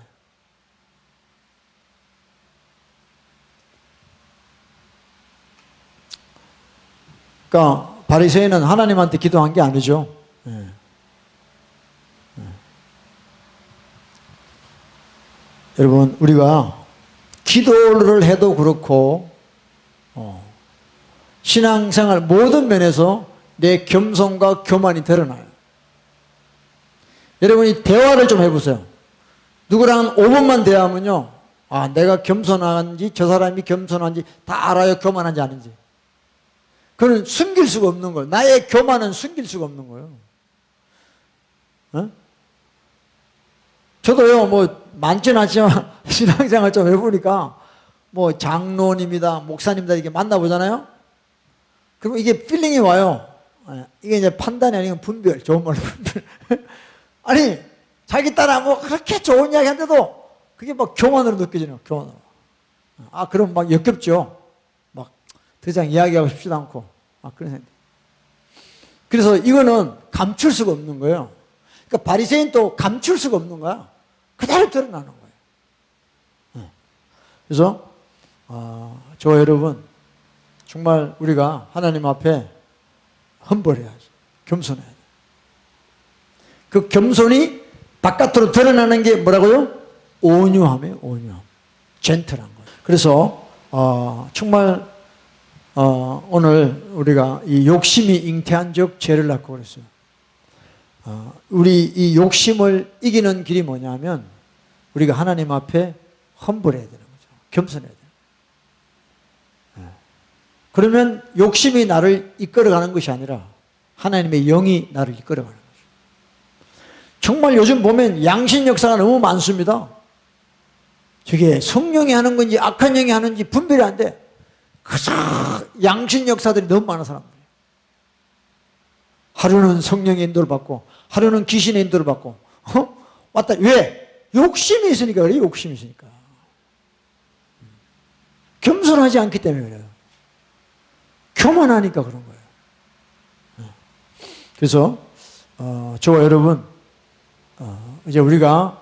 그러니까 바리새인은 하나님한테 기도한 게 아니죠. 네. 여러분, 우리가 기도를 해도 그렇고 신앙생활 모든 면에서 내 겸손과 교만이 드러나요. 여러분이 대화를 좀 해보세요. 누구랑 5분만 대화하면요, 아, 내가 겸손한지 저 사람이 겸손한지 다 알아요. 교만한지 아닌지. 그건 숨길 수가 없는 거예요. 나의 교만은 숨길 수가 없는 거예요. 저도요, 뭐 많지는 않지만 신앙생활 좀 해보니까 뭐 장로님이다, 목사님이다 이렇게 만나보잖아요. 그럼 이게 필링이 와요. 이게 이제 판단이 아니고 분별, 좋은 말로 분별. 아니, 자기 딸아 뭐 그렇게 좋은 이야기 한데도 그게 막 교만으로 느껴지네요, 교만으로. 아, 그럼 막 역겹죠. 막 더 이상 이야기하고 싶지도 않고. 아, 그런 생각. 그래서 이거는 감출 수가 없는 거예요. 그러니까 바리새인도 감출 수가 없는 거야. 그대로 드러나는 거예요. 그래서 저와 여러분 정말 우리가 하나님 앞에 험벌해야죠. 겸손해야 돼요. 그 겸손이 바깥으로 드러나는 게 뭐라고요? 온유함이에요. 온유함. 젠틀한 거예요. 그래서 정말 오늘 우리가 이 욕심이 잉태한 적 죄를 낳고 그랬어요. 우리 이 욕심을 이기는 길이 뭐냐면 우리가 하나님 앞에 험벌해야 되는 거죠. 겸손해야 돼요. 그러면 욕심이 나를 이끌어가는 것이 아니라 하나님의 영이 나를 이끌어가는 거죠. 정말 요즘 보면 양신 역사가 너무 많습니다. 저게 성령이 하는 건지 악한 영이 하는지 분별이 안 돼. 그저 양신 역사들이 너무 많은 사람들. 하루는 성령의 인도를 받고 하루는 귀신의 인도를 받고 왔다. 왜? 욕심이 있으니까 그래요. 욕심이 있으니까. 겸손하지 않기 때문에 그래요. 교만하니까 그런 거예요. 그래서 저와 여러분 이제 우리가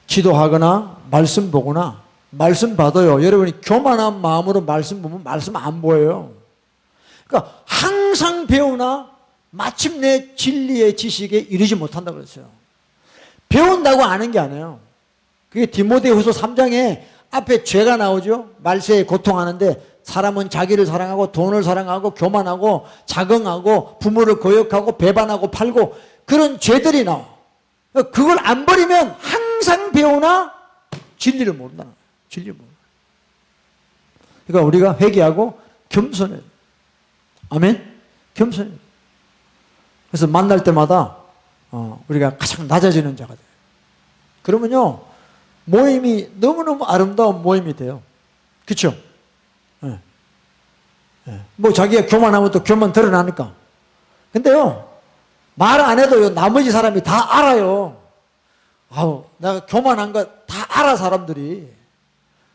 기도하거나 말씀 보거나 말씀 받아요. 여러분이 교만한 마음으로 말씀 보면 말씀 안 보여요. 그러니까 항상 배우나 마침내 진리의 지식에 이르지 못한다고 그랬어요. 배운다고 아는 게 아니에요. 그게 디모데후서 3장에 앞에 죄가 나오죠. 말세에 고통하는데 사람은 자기를 사랑하고 돈을 사랑하고 교만하고 자긍하고 부모를 거역하고 배반하고 팔고 그런 죄들이 나와. 그걸 안 버리면 항상 배우나 진리를 모른다는 거예요. 진리를 모른다. 그러니까 우리가 회개하고 겸손해야 돼요. 아멘? 겸손해야 돼요. 그래서 만날 때마다 우리가 가장 낮아지는 자가 돼요. 그러면요 모임이 너무너무 아름다운 모임이 돼요. 그렇죠? 네. 네. 뭐 자기가 교만하면 또 교만 드러나니까. 근데요 말 안 해도요, 나머지 사람이 다 알아요. 아우, 내가 교만한 거 다 알아, 사람들이.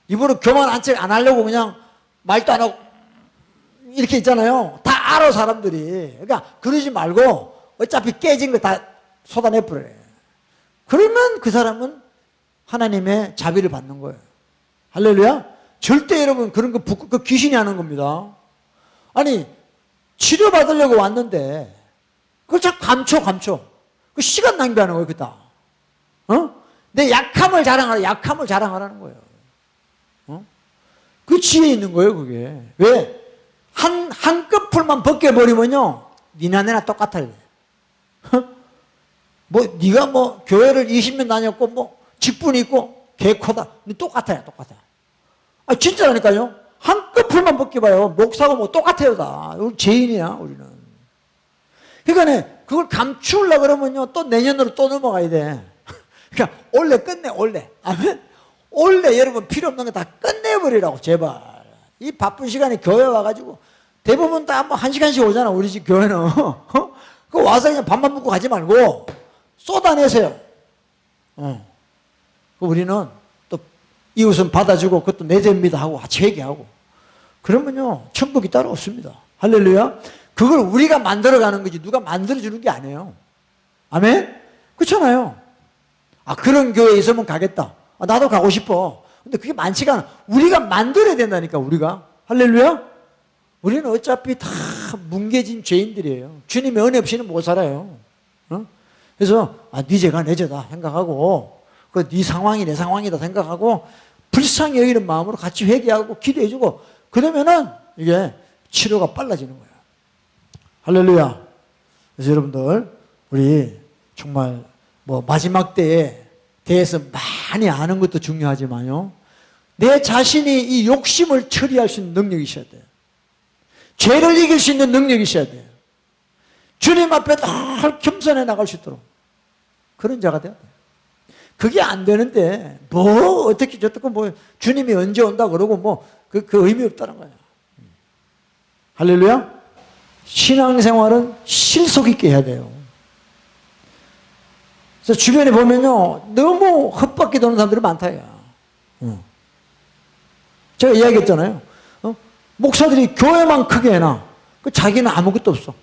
이분은 교만 안 하려고 그냥 말도 안 하고, 이렇게 있잖아요. 다 알아, 사람들이. 그러니까, 그러지 말고, 어차피 깨진 거 다 쏟아내버려요. 그러면 그 사람은 하나님의 자비를 받는 거예요. 할렐루야? 절대 여러분, 그런 거 그 귀신이 하는 겁니다. 아니, 치료받으려고 왔는데, 그걸 자꾸 감춰. 그 시간 낭비하는 거예요, 그다. 내 약함을 자랑하라는 거예요. 그 지혜 있는 거예요, 그게. 왜? 한 끝풀만 벗겨버리면요, 니나 내나 똑같아요. 네가 교회를 20년 다녔고, 직분이 있고, 개코다. 똑같아요. 아, 진짜라니까요. 한 끝풀만 벗겨봐요. 목사고 똑같아요, 다. 우리 죄인이야, 우리는. 그러니까 그걸 감추려고 그러면요, 또 내년으로 또 넘어가야 돼. 그러니까, 올해 끝내, 올해. 아멘? 올해 여러분 필요 없는 거 다 끝내버리라고, 제발. 이 바쁜 시간에 교회 와가지고, 대부분 다 뭐 1시간씩 오잖아, 우리 집 교회는. 그 와서 그냥 밥만 먹고 가지 말고, 쏟아내세요. 우리는 또 이웃은 받아주고, 그것도 내 죄입니다 하고, 같이 회개하고. 그러면요, 천국이 따로 없습니다. 할렐루야. 그걸 우리가 만들어가는 거지, 누가 만들어주는 게 아니에요. 아멘? 그렇잖아요. 아, 그런 교회에 있으면 가겠다. 아, 나도 가고 싶어. 근데 그게 많지가 않아. 우리가 만들어야 된다니까, 우리가. 할렐루야? 우리는 어차피 다 뭉개진 죄인들이에요. 주님의 은혜 없이는 못 살아요. 그래서, 네 죄가 내 죄다 생각하고, 네 상황이 내 상황이다 생각하고, 불쌍히 여기는 마음으로 같이 회개하고 기도해주고, 그러면은 이게 치료가 빨라지는 거예요. 할렐루야. 그래서 여러분들, 우리 정말 마지막 때에 대해서 많이 아는 것도 중요하지만요, 내 자신이 이 욕심을 처리할 수 있는 능력이 있어야 돼요. 죄를 이길 수 있는 능력이 있어야 돼요. 주님 앞에 늘 겸손해 나갈 수 있도록 그런 자가 돼야 돼요. 그게 안 되는데 어떻게 저떻게 주님이 언제 온다 그러고 그 의미 없다는 거예요. 할렐루야. 신앙생활은 실속 있게 해야 돼요. 그래서 주변에 보면요, 너무 헛바퀴 도는 사람들이 많다. 제가 이야기했잖아요. 목사들이 교회만 크게 해놔. 자기는 아무것도 없어.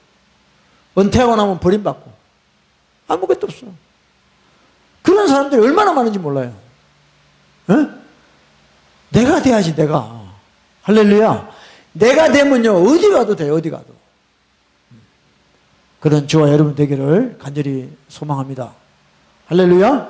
은퇴하고 나면 버림받고. 아무것도 없어. 그런 사람들이 얼마나 많은지 몰라요. 내가 돼야지, 내가. 할렐루야. 내가 되면요, 어디 가도 돼요, 어디 가도. 그런 저와 여러분 되기를 간절히 소망합니다. 할렐루야.